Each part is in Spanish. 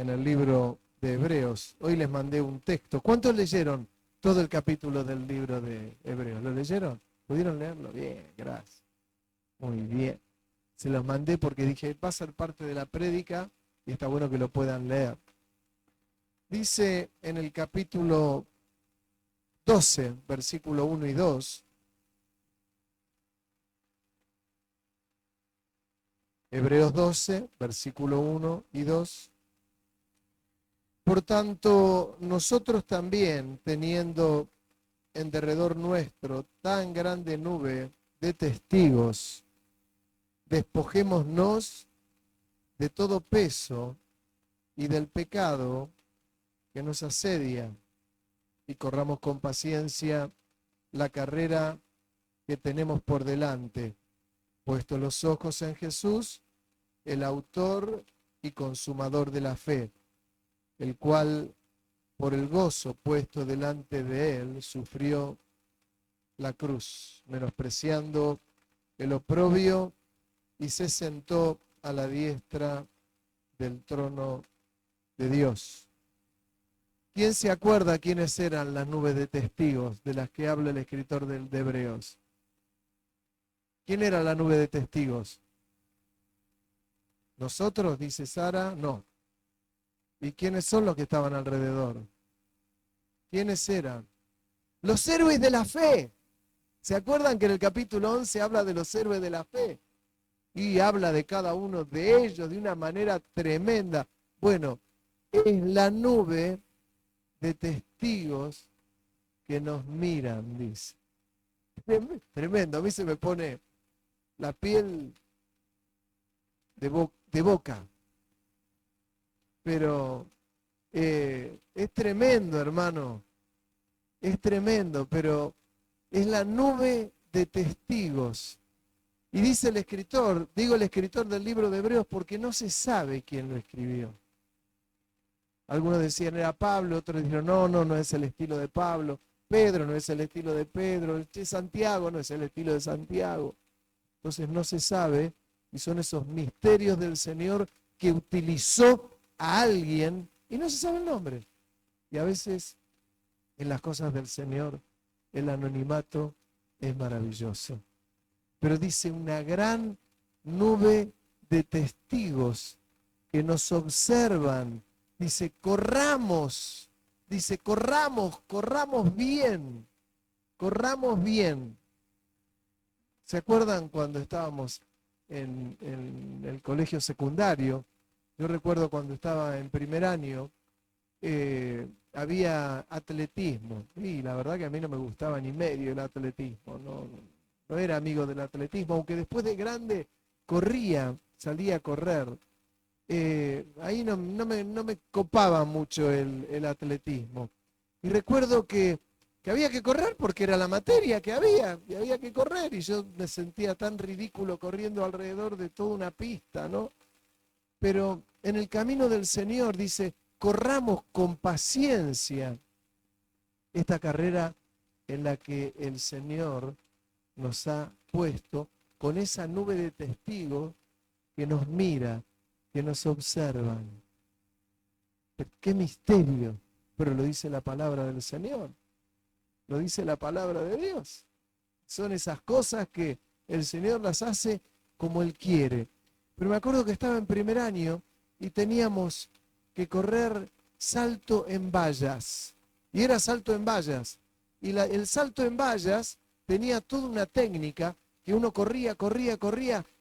en el libro de Hebreos. Hoy les mandé un texto. ¿Cuántos leyeron todo el capítulo del libro de Hebreos? ¿Lo leyeron? ¿Pudieron leerlo? Bien, gracias. Muy bien. Se los mandé porque dije, va a ser parte de la prédica y está bueno que lo puedan leer. Dice en el capítulo 12, versículo 1 y 2, Hebreos 12, versículo 1 y 2. Por tanto, nosotros también, teniendo en derredor nuestro tan grande nube de testigos, despojémonos de todo peso y del pecado que nos asedia y corramos con paciencia la carrera que tenemos por delante, puesto los ojos en Jesús, el autor y consumador de la fe, el cual, por el gozo puesto delante de él, sufrió la cruz, menospreciando el oprobio, y se sentó a la diestra del trono de Dios. ¿Quién se acuerda quiénes eran las nubes de testigos de las que habla el escritor de Hebreos? ¿Quién era la nube de testigos? ¿Nosotros, dice Sara? No. ¿Y quiénes son los que estaban alrededor? ¿Quiénes eran? Los héroes de la fe. ¿Se acuerdan que en el capítulo 11 habla de los héroes de la fe? Y habla de cada uno de ellos de una manera tremenda. Bueno, es la nube de testigos que nos miran, dice. Tremendo, a mí se me pone la piel de boca. Pero es tremendo, hermano. Es tremendo, pero es la nube de testigos. Y dice el escritor, digo el escritor del libro de Hebreos, porque no se sabe quién lo escribió. Algunos decían era Pablo, otros dijeron no es el estilo de Pablo. Pedro no es el estilo de Pedro. Santiago no es el estilo de Santiago. Entonces no se sabe, y son esos misterios del Señor que utilizó a alguien y no se sabe el nombre. Y a veces en las cosas del Señor el anonimato es maravilloso. Pero dice una gran nube de testigos que nos observan. Dice, corramos bien, corramos bien. ¿Se acuerdan cuando estábamos en el colegio secundario? Yo recuerdo cuando estaba en primer año, había atletismo. Y la verdad que a mí no me gustaba ni medio el atletismo. No era amigo del atletismo, aunque después de grande salía a correr. Ahí no me copaba mucho el atletismo. Y recuerdo que había que correr porque era la materia que había, y había que correr, y yo me sentía tan ridículo corriendo alrededor de toda una pista, ¿no? Pero en el camino del Señor dice, corramos con paciencia esta carrera en la que el Señor nos ha puesto con esa nube de testigos que nos mira, que nos observan. ¡Qué misterio! Pero lo dice la palabra del Señor. Lo dice la palabra de Dios. Son esas cosas que el Señor las hace como Él quiere. Pero me acuerdo que estaba en primer año y teníamos que correr salto en vallas. Y era salto en vallas. Y el salto en vallas tenía toda una técnica que uno corría,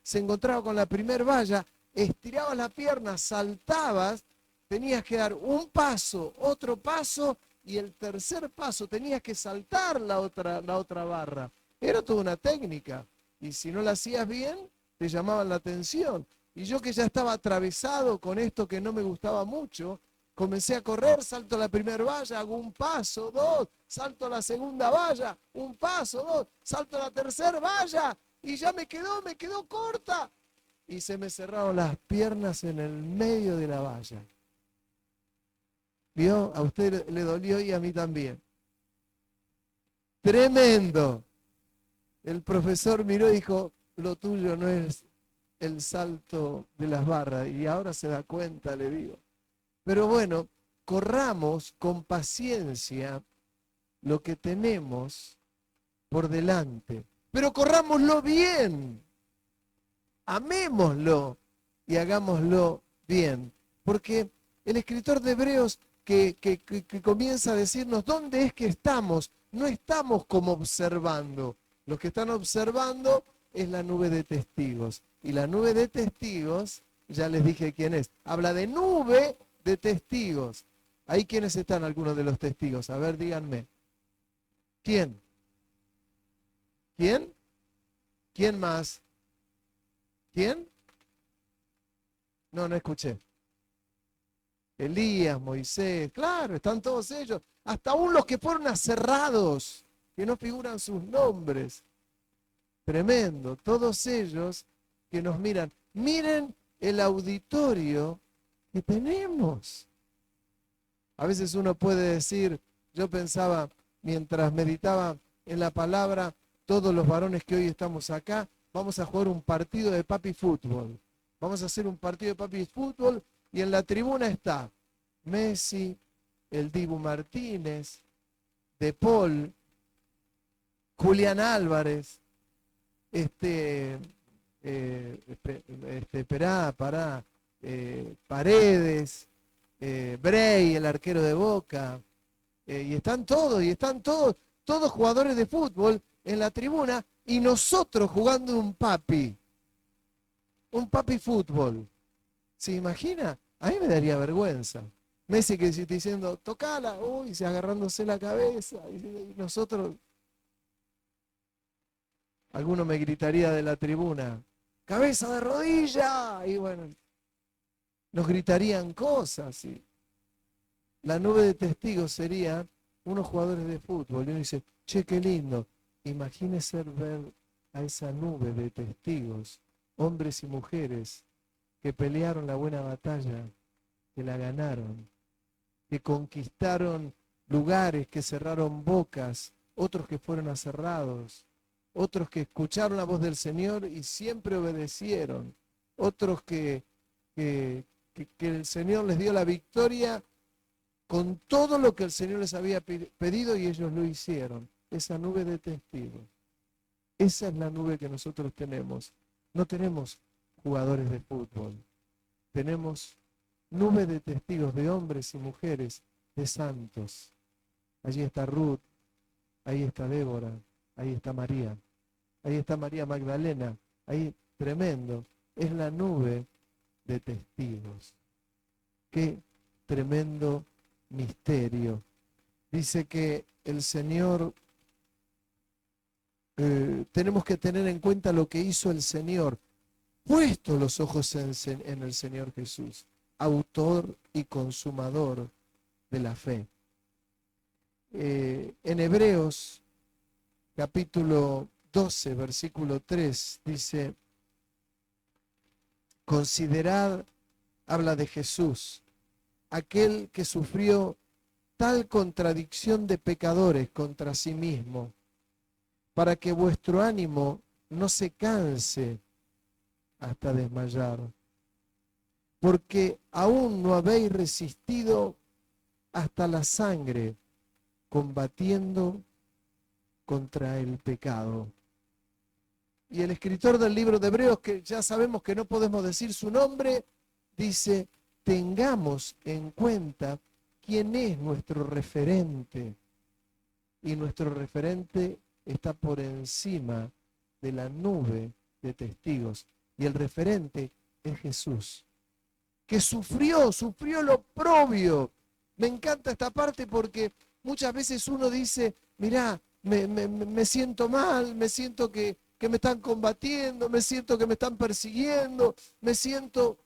se encontraba con la primer valla, estirabas la pierna, saltabas, tenías que dar un paso, otro paso, y el tercer paso tenías que saltar la otra barra. Era toda una técnica. Y si no la hacías bien, te llamaban la atención. Y yo que ya estaba atravesado con esto que no me gustaba mucho, comencé a correr, salto a la primera valla, hago un paso, dos, salto a la segunda valla, un paso, dos, salto a la tercera valla, y ya me quedó corta. Y se me cerraron las piernas en el medio de la valla. ¿Vio? A usted le dolió y a mí también. Tremendo. El profesor miró y dijo, lo tuyo no es el salto de las barras. Y ahora se da cuenta, le digo. Pero bueno, corramos con paciencia lo que tenemos por delante. Pero corrámoslo bien, amémoslo y hagámoslo bien. Porque el escritor de Hebreos que comienza a decirnos dónde es que estamos, no estamos como observando. Los que están observando es la nube de testigos. Y la nube de testigos, ya les dije quién es, habla de nube de testigos. Ahí quiénes están algunos de los testigos. A ver, díganme. ¿Quién? ¿Quién? ¿Quién más? ¿Quién? No, no escuché. Elías, Moisés, claro, están todos ellos. Hasta aún los que fueron aserrados, que no figuran sus nombres. Tremendo. Todos ellos que nos miran. Miren el auditorio que tenemos. A veces uno puede decir, yo pensaba, mientras meditaba en la palabra, todos los varones que hoy estamos acá, vamos a jugar un partido de papi fútbol. Vamos a hacer un partido de papi fútbol y en la tribuna está Messi, el Dibu Martínez, De Paul, Julián Álvarez, Paredes, Bray, el arquero de Boca, y están todos jugadores de fútbol en la tribuna y nosotros jugando un papi fútbol. ¿Se imagina? A mí me daría vergüenza. Messi que está diciendo, tocala, uy, se agarrándose la cabeza, y nosotros, alguno me gritaría de la tribuna, cabeza de rodilla, y bueno, nos gritarían cosas, y la nube de testigos sería unos jugadores de fútbol, y uno dice, che, qué lindo, imagínese ver a esa nube de testigos, hombres y mujeres, que pelearon la buena batalla, que la ganaron, que conquistaron lugares, que cerraron bocas, otros que fueron aserrados, otros que escucharon la voz del Señor y siempre obedecieron, otros que el Señor les dio la victoria con todo lo que el Señor les había pedido y ellos lo hicieron. Esa nube de testigos. Esa es la nube que nosotros tenemos. No tenemos jugadores de fútbol. Tenemos nube de testigos de hombres y mujeres, de santos. Allí está Ruth, ahí está Débora, ahí está María Magdalena, ahí tremendo. Es la nube de testigos. Qué tremendo misterio. Dice que el Señor, tenemos que tener en cuenta lo que hizo el Señor, puesto los ojos en el Señor Jesús, autor y consumador de la fe. En Hebreos, capítulo 12, versículo 3, dice, considerad, habla de Jesús, aquel que sufrió tal contradicción de pecadores contra sí mismo, para que vuestro ánimo no se canse hasta desmayar, porque aún no habéis resistido hasta la sangre, combatiendo contra el pecado. Y el escritor del libro de Hebreos, que ya sabemos que no podemos decir su nombre, dice, tengamos en cuenta quién es nuestro referente. Y nuestro referente está por encima de la nube de testigos. Y el referente es Jesús, que sufrió lo propio. Me encanta esta parte porque muchas veces uno dice, mirá, me siento mal, me siento que me están combatiendo, me siento que me están persiguiendo, me siento...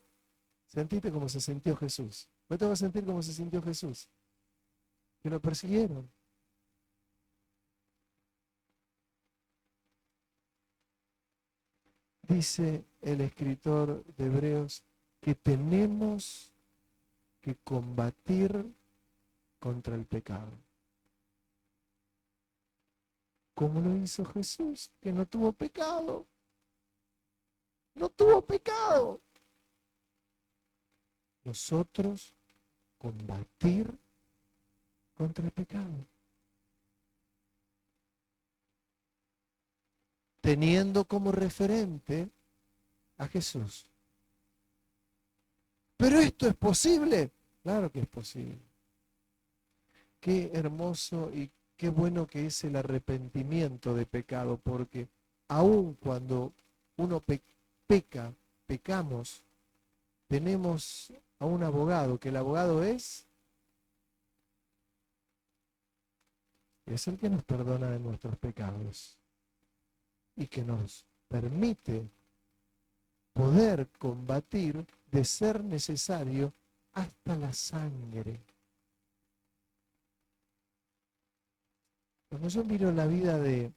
Sentite como se sintió Jesús. ¿No te vas a sentir como se sintió Jesús? Que lo persiguieron. Dice el escritor de Hebreos que tenemos que combatir contra el pecado. ¿Cómo lo hizo Jesús? Que no tuvo pecado. No tuvo pecado. Nosotros combatir contra el pecado. Teniendo como referente a Jesús. ¿Pero esto es posible? Claro que es posible. Qué hermoso y qué bueno que es el arrepentimiento de pecado, porque aun cuando uno pecamos, tenemos a un abogado, que el abogado es el que nos perdona de nuestros pecados y que nos permite poder combatir, de ser necesario, hasta la sangre. Cuando yo miro la vida de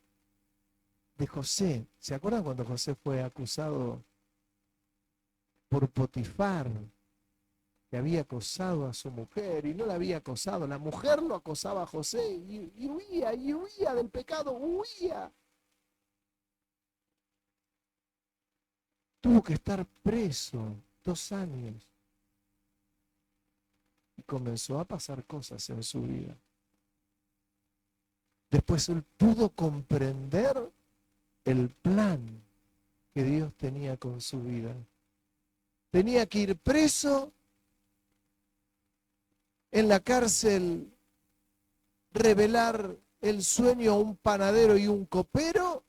José, ¿se acuerdan cuando José fue acusado por Potifar, que había acosado a su mujer y no la había acosado? La mujer lo acosaba a José y huía del pecado, huía. Tuvo que estar preso 2 años y comenzó a pasar cosas en su vida. Después él pudo comprender el plan que Dios tenía con su vida. Tenía que ir preso, en la cárcel revelar el sueño a un panadero y un copero.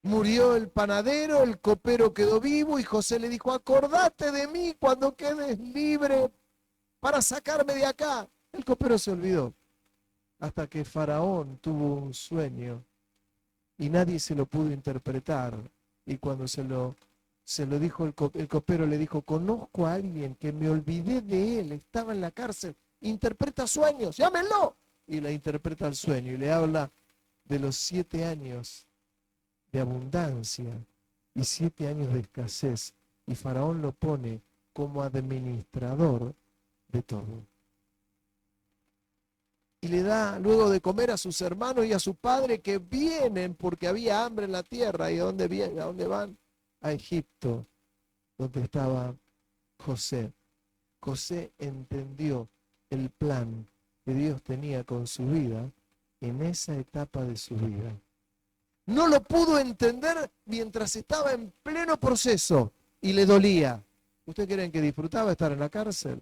Murió el panadero, el copero quedó vivo y José le dijo: acordate de mí cuando quedes libre para sacarme de acá. El copero se olvidó hasta que Faraón tuvo un sueño y nadie se lo pudo interpretar. Y cuando se lo dijo el copero, le dijo: conozco a alguien que me olvidé de él, estaba en la cárcel, interpreta sueños, llámenlo. Y le interpreta el sueño y le habla de los 7 años de abundancia y 7 años de escasez. Y Faraón lo pone como administrador de todo. Y le da luego de comer a sus hermanos y a su padre, que vienen porque había hambre en la tierra. ¿Y a dónde vienen? ¿A dónde van? A Egipto, donde estaba José. José entendió el plan que Dios tenía con su vida en esa etapa de su vida. No lo pudo entender mientras estaba en pleno proceso y le dolía. ¿Ustedes creen que disfrutaba estar en la cárcel?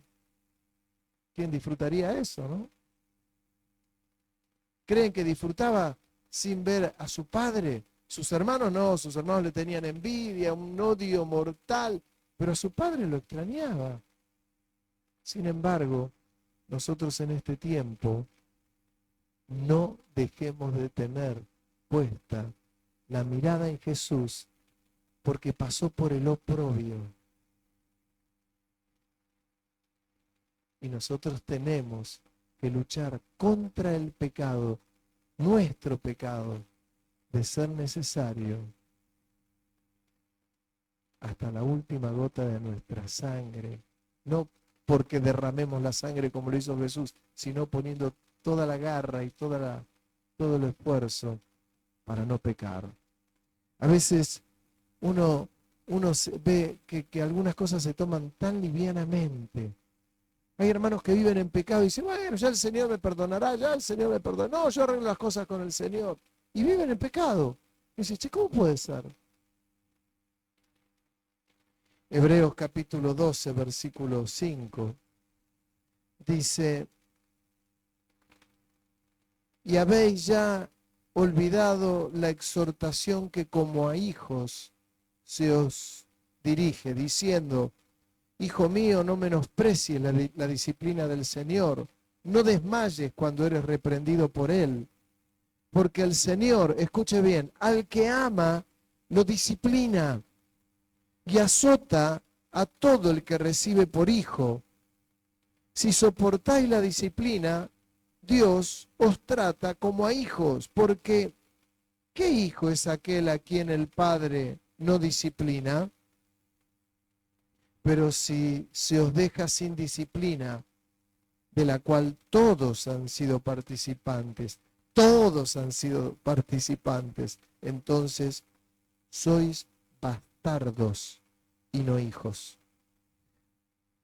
¿Quién disfrutaría eso, no? ¿Creen que disfrutaba sin ver a su padre? Sus hermanos no, sus hermanos le tenían envidia, un odio mortal, pero a su padre lo extrañaba. Sin embargo, nosotros en este tiempo no dejemos de tener puesta la mirada en Jesús, porque pasó por el oprobio. Y nosotros tenemos que luchar contra el pecado, nuestro pecado, de ser necesario, hasta la última gota de nuestra sangre. No porque derramemos la sangre como lo hizo Jesús, sino poniendo toda la garra y todo el esfuerzo para no pecar. A veces uno ve que algunas cosas se toman tan livianamente. Hay hermanos que viven en pecado y dicen: bueno, ya el Señor me perdonará, ya el Señor me perdonará. No, yo arreglo las cosas con el Señor. Y viven en pecado. Y dice: che, ¿cómo puede ser? Hebreos capítulo 12, versículo 5, dice: y habéis ya olvidado la exhortación que como a hijos se os dirige, diciendo: hijo mío, no menosprecies la disciplina del Señor, no desmayes cuando eres reprendido por Él, porque el Señor, escuche bien, al que ama, lo disciplina y azota a todo el que recibe por hijo. Si soportáis la disciplina, Dios os trata como a hijos, porque ¿qué hijo es aquel a quien el Padre no disciplina? Pero si se os deja sin disciplina, de la cual todos han sido participantes, entonces sois bastardos y no hijos.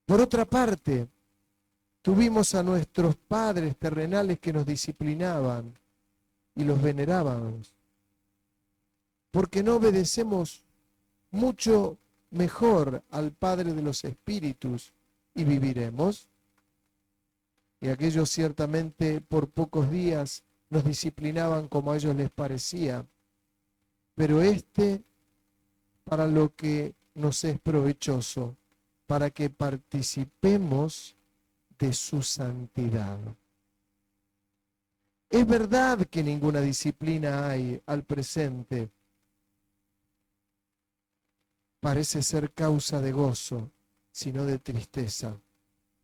Por otra parte, tuvimos a nuestros padres terrenales que nos disciplinaban y los venerábamos, porque no obedecemos mucho mejor al Padre de los Espíritus y viviremos. Y aquellos ciertamente por pocos días nos disciplinaban como a ellos les parecía, pero para lo que nos es provechoso, para que participemos de su santidad. Es verdad que ninguna disciplina hay al presente. Parece ser causa de gozo, sino de tristeza,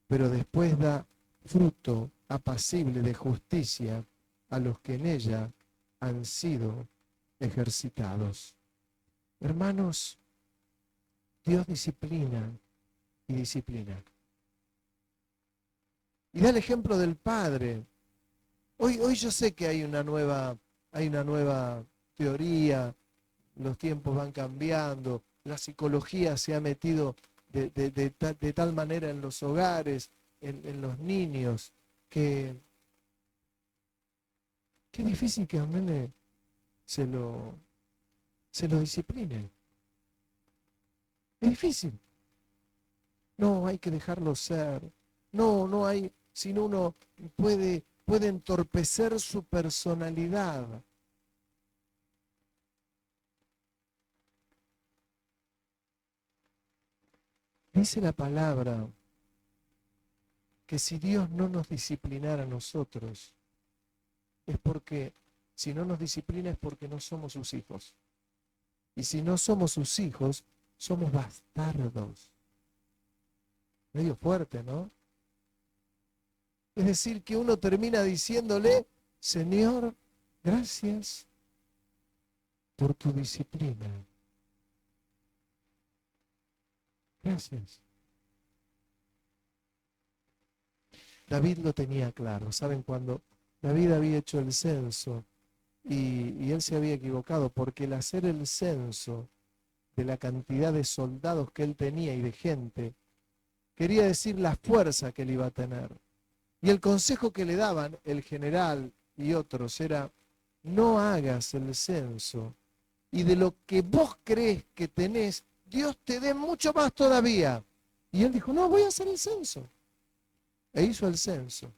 pero después da fruto apacible de justicia a los que en ella han sido ejercitados. Hermanos, Dios disciplina y disciplina. Y da el ejemplo del Padre. Hoy yo sé que hay una nueva teoría, los tiempos van cambiando, la psicología se ha metido de tal manera en los hogares, en los niños, que es difícil que a un nene se lo disciplinen. Es difícil. No, hay que dejarlo ser. No hay, sino uno puede entorpecer su personalidad. Dice la palabra que si Dios no nos disciplinara a nosotros, es porque, si no nos disciplina es porque no somos sus hijos. Y si no somos sus hijos, somos bastardos. Medio fuerte, ¿no? Es decir, que uno termina diciéndole, Señor, gracias por tu disciplina. Gracias. David lo tenía claro. ¿Saben? Cuando David había hecho el censo y él se había equivocado, porque el hacer el censo de la cantidad de soldados que él tenía y de gente, quería decir la fuerza que él iba a tener. Y el consejo que le daban el general y otros era, no hagas el censo y de lo que vos crees que tenés, Dios te dé mucho más todavía. Y él dijo, no, voy a hacer el censo. E hizo el censo.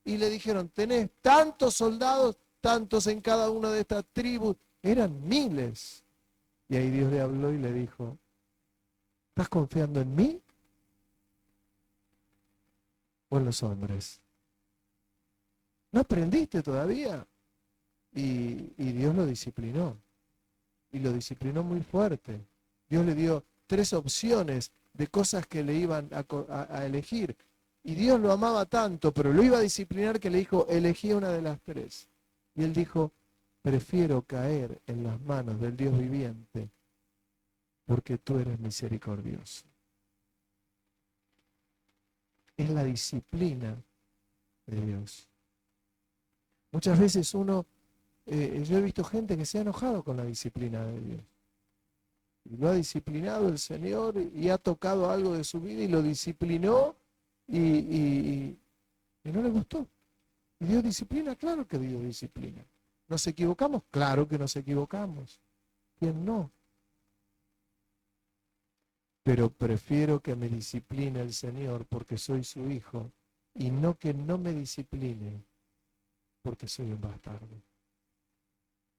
Y le dijeron, tenés tantos soldados, tantos en cada una de estas tribus. Eran miles. Y ahí Dios le habló y le dijo, ¿estás confiando en mí o en los hombres? ¿No aprendiste todavía? Y Dios lo disciplinó. Y lo disciplinó muy fuerte. Dios le dio 3 opciones de cosas que le iban a elegir. Y Dios lo amaba tanto, pero lo iba a disciplinar, que le dijo, elegí una de las 3. Y él dijo, prefiero caer en las manos del Dios viviente, porque tú eres misericordioso. Es la disciplina de Dios. Muchas veces yo he visto gente que se ha enojado con la disciplina de Dios. Y lo ha disciplinado el Señor y ha tocado algo de su vida y lo disciplinó y no le gustó. ¿Y Dios disciplina? Claro que Dios disciplina. ¿Nos equivocamos? Claro que nos equivocamos. ¿Quién no? Pero prefiero que me discipline el Señor porque soy su hijo y no que no me discipline porque soy un bastardo.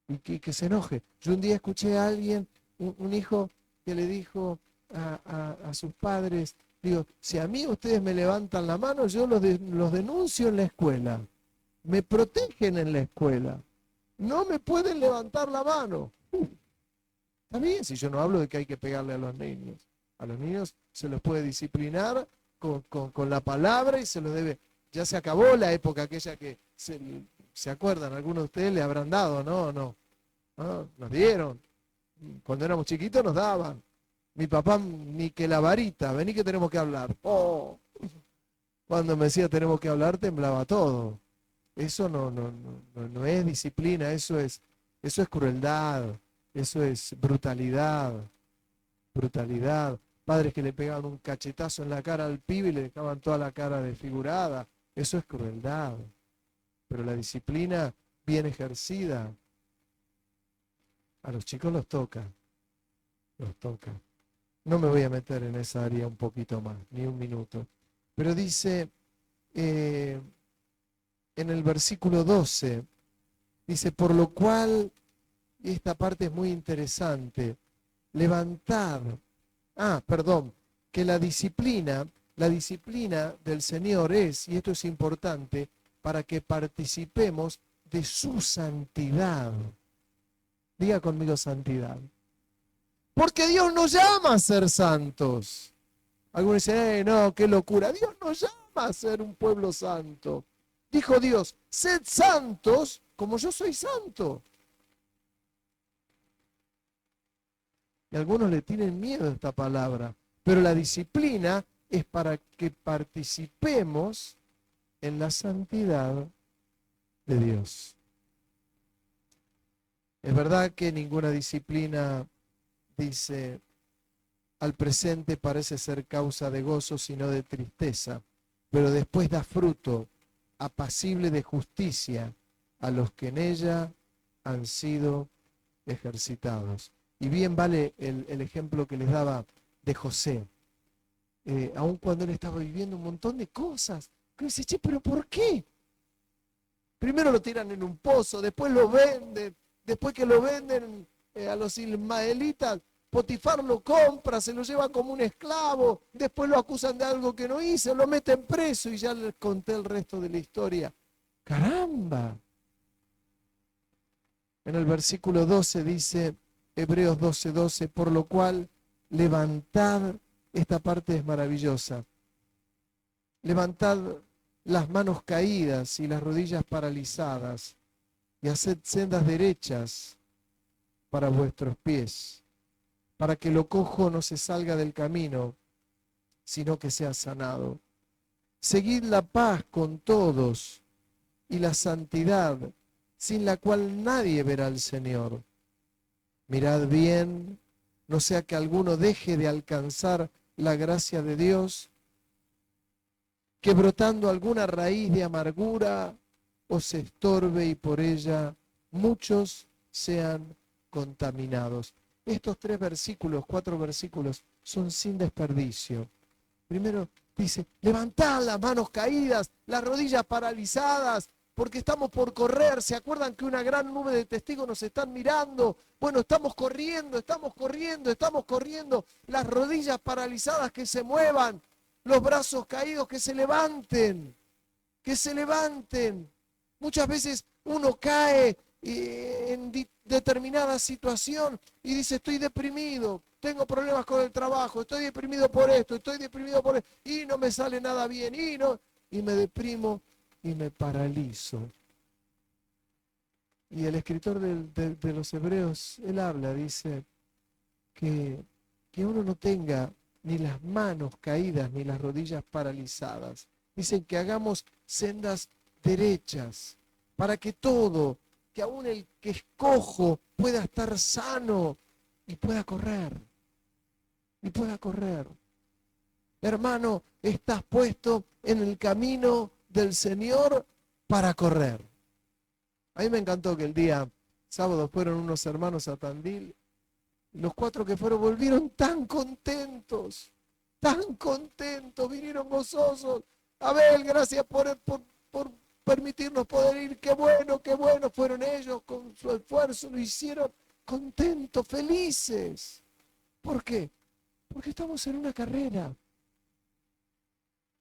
Y que se enoje. Yo un día escuché a alguien, un hijo, que le dijo a sus padres, digo, si a mí ustedes me levantan la mano, yo los denuncio en la escuela. Me protegen en la escuela. No me pueden levantar la mano. Está bien, si yo no hablo de que hay que pegarle a los niños. A los niños se los puede disciplinar con la palabra y se los debe. Ya se acabó la época aquella que se acuerdan, algunos de ustedes le habrán dado, ¿no? No. Nos dieron. Cuando éramos chiquitos nos daban. Mi papá, ni que la varita, vení que tenemos que hablar. Oh. Cuando me decía tenemos que hablar, temblaba todo. Eso no es disciplina, eso es crueldad, eso es brutalidad. padres que le pegaban un cachetazo en la cara al pibe y le dejaban toda la cara desfigurada. Eso es crueldad. Pero la disciplina bien ejercida, a los chicos los toca, los toca. No me voy a meter en esa área un poquito más, ni un minuto. Pero dice en el versículo 12, dice, por lo cual, y esta parte es muy interesante, levantad, que la disciplina del Señor es, y esto es importante, para que participemos de su santidad. Diga conmigo santidad. Porque Dios nos llama a ser santos. Algunos dicen, no, qué locura. Dios nos llama a ser un pueblo santo. Dijo Dios, sed santos como yo soy santo. Y algunos le tienen miedo a esta palabra. Pero la disciplina es para que participemos en la santidad de Dios. Es verdad que ninguna disciplina dice, al presente parece ser causa de gozo, sino de tristeza, pero después da fruto apacible de justicia a los que en ella han sido ejercitados. Y bien vale el ejemplo que les daba de José. Aun cuando él estaba viviendo un montón de cosas, que dice, che, pero ¿por qué? Primero lo tiran en un pozo, después lo venden, después que lo venden a los ismaelitas, Potifar lo compra, se lo lleva como un esclavo, después lo acusan de algo que no hizo, lo meten preso y ya les conté el resto de la historia. ¡Caramba! En el versículo 12 dice, Hebreos 12:12, por lo cual levantad, esta parte es maravillosa, levantad las manos caídas y las rodillas paralizadas y haced sendas derechas para vuestros pies, para que lo cojo no se salga del camino, sino que sea sanado. Seguid la paz con todos y la santidad, sin la cual nadie verá al Señor. Mirad bien, no sea que alguno deje de alcanzar la gracia de Dios, que brotando alguna raíz de amargura os estorbe y por ella muchos sean contaminados. Estos 4 versículos son sin desperdicio. Primero dice, levantad las manos caídas, las rodillas paralizadas, porque estamos por correr. ¿Se acuerdan que una gran nube de testigos nos están mirando? Bueno, estamos corriendo, estamos corriendo, estamos corriendo. Las rodillas paralizadas que se muevan, los brazos caídos que se levanten, que se levanten. Muchas veces uno cae en determinada situación y dice, estoy deprimido, tengo problemas con el trabajo, estoy deprimido por esto, estoy deprimido por esto, y no me sale nada bien, y me deprimo y me paralizo. Y el escritor de los Hebreos, él habla, dice que uno no tenga ni las manos caídas ni las rodillas paralizadas. Dicen que hagamos sendas derechas para que todo, que aún el que es cojo pueda estar sano y pueda correr. Y pueda correr. Hermano, estás puesto en el camino del Señor para correr. A mí me encantó que el día sábado fueron unos hermanos a Tandil. Los 4 que fueron volvieron tan contentos, vinieron gozosos. Abel, gracias por permitirnos poder ir. Qué bueno, fueron ellos con su esfuerzo, lo hicieron contentos, felices. ¿Por qué? Porque estamos en una carrera,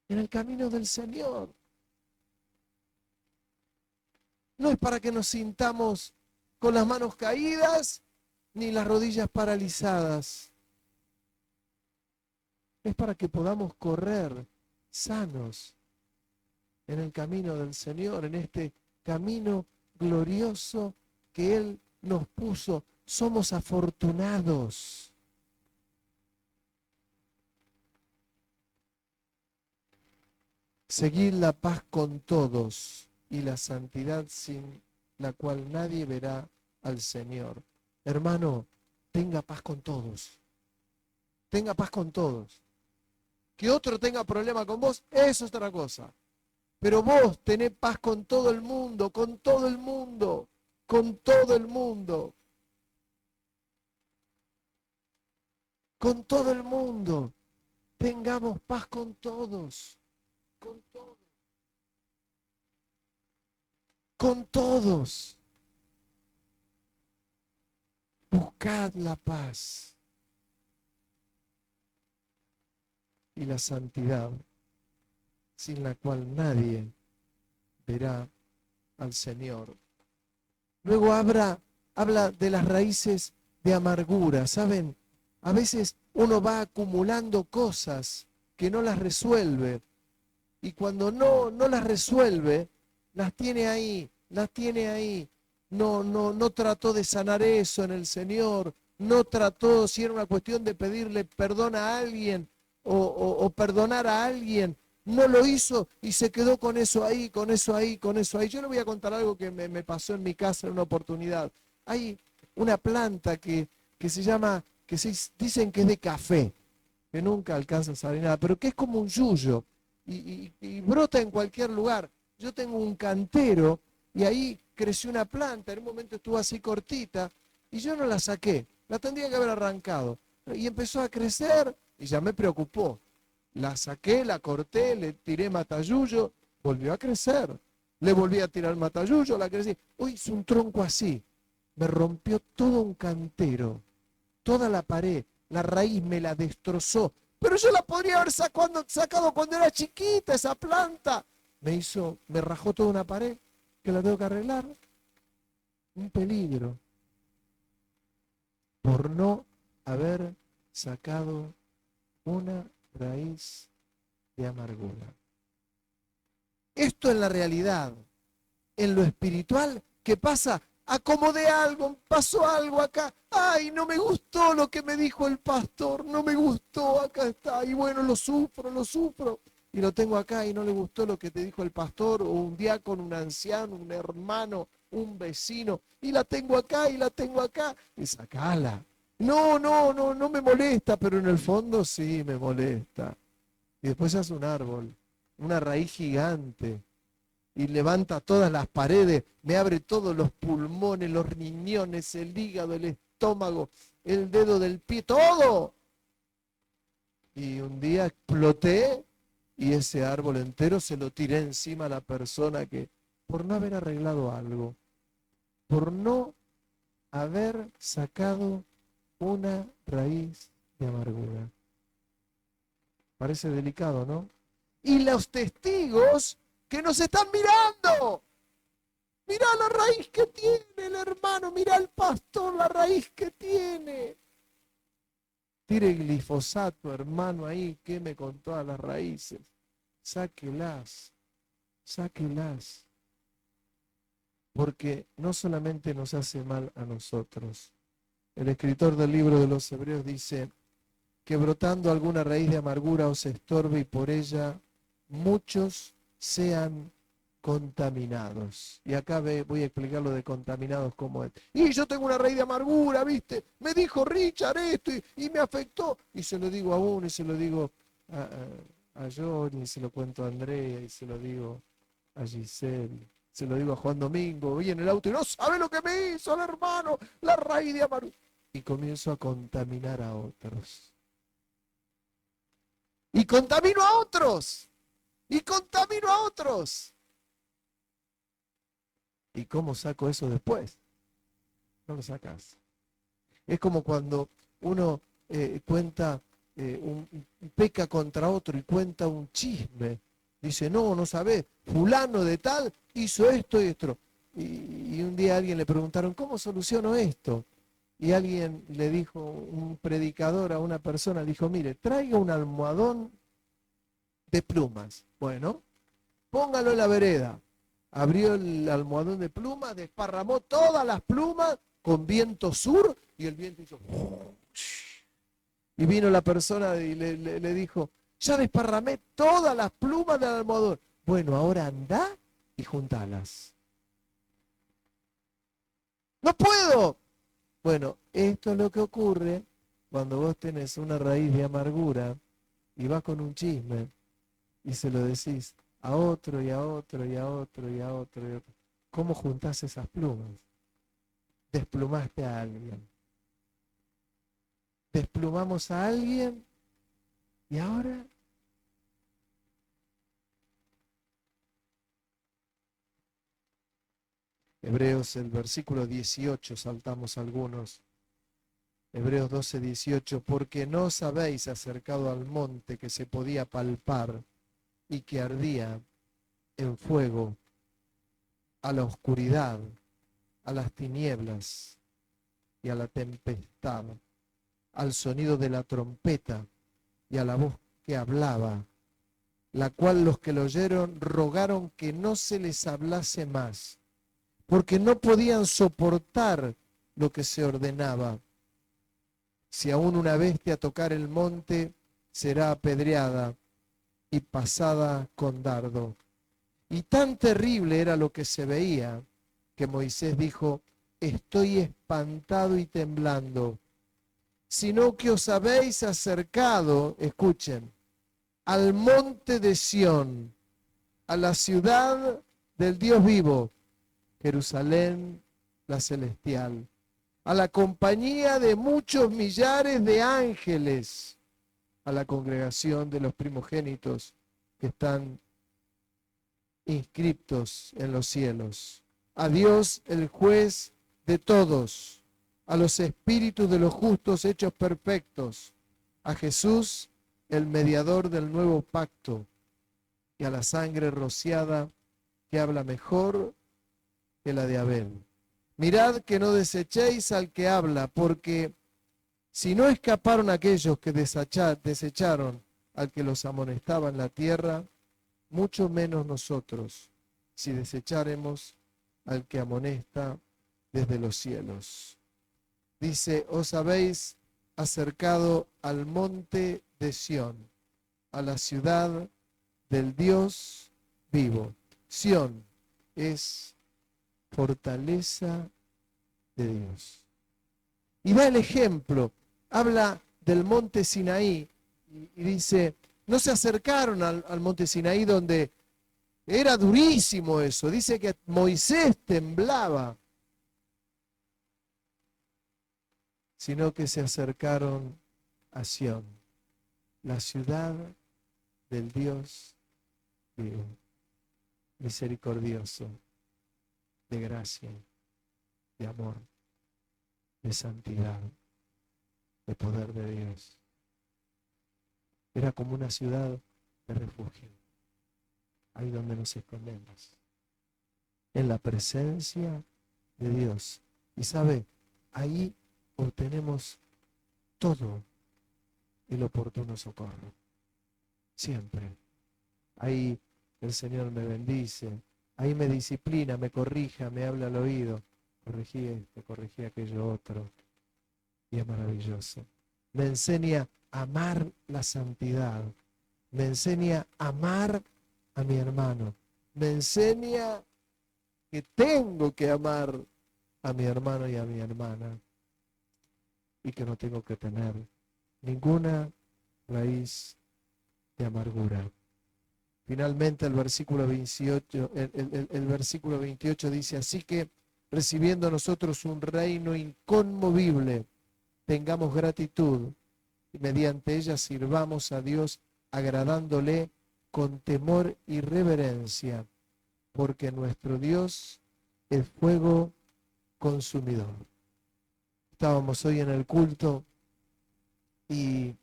en el camino del Señor. No es para que nos sintamos con las manos caídas ni las rodillas paralizadas. Es para que podamos correr sanos en el camino del Señor, en este camino glorioso que Él nos puso. Somos afortunados. Seguid la paz con todos y la santidad sin la cual nadie verá al Señor. Hermano, tenga paz con todos. tenga paz con todos. Que otro tenga problema con vos, eso es otra cosa. Pero vos tenés paz con todo el mundo, con todo el mundo, con todo el mundo. Con todo el mundo. Tengamos paz con todos. Con todos. Con todos. Buscad la paz y la santidad, sin la cual nadie verá al Señor. Luego habla de las raíces de amargura. ¿Saben? A veces uno va acumulando cosas que no las resuelve. Y cuando no las resuelve, las tiene ahí, las tiene ahí. No trató de sanar eso en el Señor. No trató, si era una cuestión de pedirle perdón a alguien o perdonar a alguien, no lo hizo y se quedó con eso ahí, con eso ahí, con eso ahí. Yo le voy a contar algo que me pasó en mi casa en una oportunidad. Hay una planta que se llama, dicen que es de café, que nunca alcanza a saber nada, pero que es como un yuyo y brota en cualquier lugar. Yo tengo un cantero y ahí creció una planta, en un momento estuvo así cortita y yo no la saqué, la tendría que haber arrancado. Y empezó a crecer y ya me preocupó. La saqué, la corté, le tiré matayuyo, volvió a crecer. Le volví a tirar matayuyo, la crecí. Hoy es un tronco así. Me rompió todo un cantero, toda la pared, la raíz me la destrozó. Pero yo la podría haber sacado cuando era chiquita esa planta. Me rajó toda una pared que la tengo que arreglar. Un peligro. Por no haber sacado una raíz de amargura. Esto en la realidad, en lo espiritual, ¿qué pasa? Acomodé algo, pasó algo acá. Ay, no me gustó lo que me dijo el pastor, no me gustó, acá está. Y bueno, lo sufro. Y lo tengo acá y no le gustó lo que te dijo el pastor, o un diácono, un anciano, un hermano, un vecino. Y la tengo acá, y sacala. No me molesta, pero en el fondo sí me molesta. Y después hace un árbol, una raíz gigante. Y levanta todas las paredes, me abre todos los pulmones, los riñones, el hígado, el estómago, el dedo del pie, todo. Y un día exploté y ese árbol entero se lo tiré encima a la persona que, por no haber arreglado algo, por no haber sacado una raíz de amargura. Parece delicado, ¿no? Y los testigos que nos están mirando. Mirá la raíz que tiene el hermano, mirá el pastor, la raíz que tiene. Tire glifosato, hermano, ahí, queme con todas las raíces. Sáquelas. Porque no solamente nos hace mal a nosotros. El escritor del libro de los Hebreos dice que brotando alguna raíz de amargura os estorbe y por ella muchos sean contaminados. Y acá voy a explicar lo de contaminados como es. Y yo tengo una raíz de amargura, ¿viste? Me dijo Richard esto y me afectó. Y se lo digo a uno y se lo digo a Johnny, y se lo cuento a Andrea y se lo digo a Giselle. Se lo digo a Juan Domingo, voy en el auto y no sabe lo que me hizo el hermano, la raíz de amargura. Y comienzo a contaminar a otros. Y contamino a otros. Y contamino a otros. ¿Y cómo saco eso después? No lo sacas. Es como cuando uno peca contra otro y cuenta un chisme. Dice, no sabés, fulano de tal hizo esto y esto. Y un día a alguien le preguntaron, ¿cómo soluciono esto? Y alguien le dijo, un predicador a una persona, le dijo, mire, traiga un almohadón de plumas. Bueno, póngalo en la vereda. Abrió el almohadón de plumas, desparramó todas las plumas con viento sur y el viento hizo... Y vino la persona y le dijo, ya desparramé todas las plumas del almohadón. Bueno, ahora anda y juntalas. ¡No puedo! Bueno, esto es lo que ocurre cuando vos tenés una raíz de amargura y vas con un chisme y se lo decís a otro y a otro y a otro y a otro y a otro. ¿Cómo juntás esas plumas? Desplumaste a alguien. Desplumamos a alguien y ahora Hebreos, el versículo 18, saltamos algunos. Hebreos 12, 18, porque no os habéis acercado al monte que se podía palpar y que ardía en fuego, a la oscuridad, a las tinieblas y a la tempestad, al sonido de la trompeta y a la voz que hablaba, la cual los que lo oyeron rogaron que no se les hablase más, porque no podían soportar lo que se ordenaba. Si aún una bestia tocar el monte, será apedreada y pasada con dardo. Y tan terrible era lo que se veía, que Moisés dijo, estoy espantado y temblando, sino que os habéis acercado, escuchen, al monte de Sión, a la ciudad del Dios vivo, Jerusalén la celestial, a la compañía de muchos millares de ángeles, a la congregación de los primogénitos que están inscriptos en los cielos, a Dios el juez de todos, a los espíritus de los justos hechos perfectos, a Jesús el mediador del nuevo pacto y a la sangre rociada que habla mejor que la de Abel. Mirad que no desechéis al que habla, porque si no escaparon aquellos que desecharon al que los amonestaba en la tierra, mucho menos nosotros, si desecharemos al que amonesta desde los cielos. Dice, os habéis acercado al monte de Sión, a la ciudad del Dios vivo. Sión es fortaleza de Dios. Y da el ejemplo, habla del monte Sinaí y dice, no se acercaron al monte Sinaí donde era durísimo eso. Dice que Moisés temblaba, sino que se acercaron a Sión, la ciudad del Dios vivo, misericordioso, de gracia, de amor, de santidad, de poder de Dios. Era como una ciudad de refugio, ahí donde nos escondemos, en la presencia de Dios. Y sabe, ahí obtenemos todo el oportuno socorro, siempre. Ahí el Señor me bendice, ahí me disciplina, me corrija, me habla al oído, corregí esto, corregí aquello otro, y es maravilloso. Me enseña a amar la santidad, me enseña a amar a mi hermano, me enseña que tengo que amar a mi hermano y a mi hermana, y que no tengo que tener ninguna raíz de amargura. Finalmente el versículo 28, el versículo 28 dice, así que recibiendo nosotros un reino inconmovible, tengamos gratitud y mediante ella sirvamos a Dios agradándole con temor y reverencia, porque nuestro Dios es fuego consumidor. Estábamos hoy en el culto y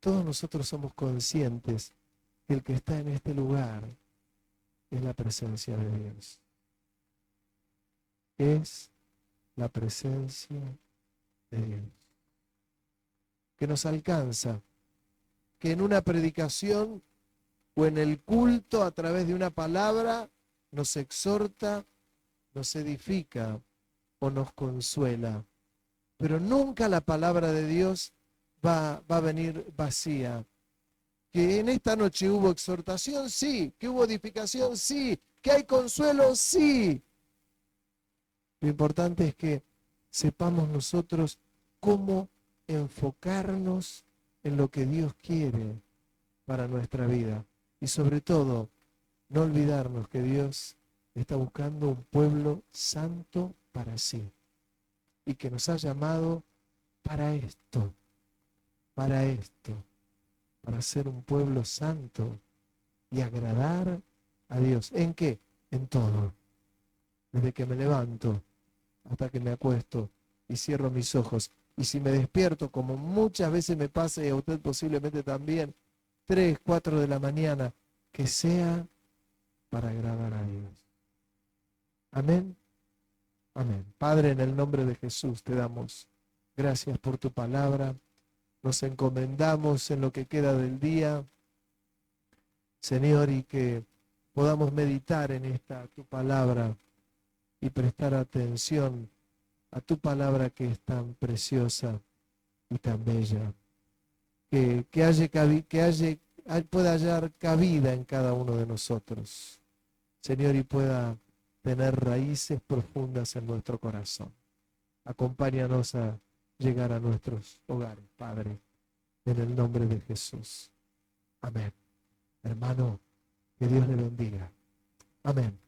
todos nosotros somos conscientes que el que está en este lugar es la presencia de Dios. Es la presencia de Dios. Que nos alcanza, que en una predicación o en el culto a través de una palabra nos exhorta, nos edifica o nos consuela. Pero nunca la palabra de Dios va a venir vacía. Que en esta noche hubo exhortación, sí. Que hubo edificación, sí. Que hay consuelo, sí. Lo importante es que sepamos nosotros cómo enfocarnos en lo que Dios quiere para nuestra vida. Y sobre todo, no olvidarnos que Dios está buscando un pueblo santo para sí. Y que nos ha llamado para esto, para esto, para ser un pueblo santo y agradar a Dios. ¿En qué? En todo. Desde que me levanto hasta que me acuesto y cierro mis ojos. Y si me despierto, como muchas veces me pasa y a usted posiblemente también, 3, 4 de la mañana, que sea para agradar a Dios. Amén. Amén. Padre, en el nombre de Jesús te damos gracias por tu palabra. Nos encomendamos en lo que queda del día, Señor, y que podamos meditar en esta tu palabra y prestar atención a tu palabra que es tan preciosa y tan bella. Que pueda hallar cabida en cada uno de nosotros, Señor, y pueda tener raíces profundas en nuestro corazón. Acompáñanos a llegar a nuestros hogares, Padre, en el nombre de Jesús. Amén. Hermano, que Dios le bendiga. Amén.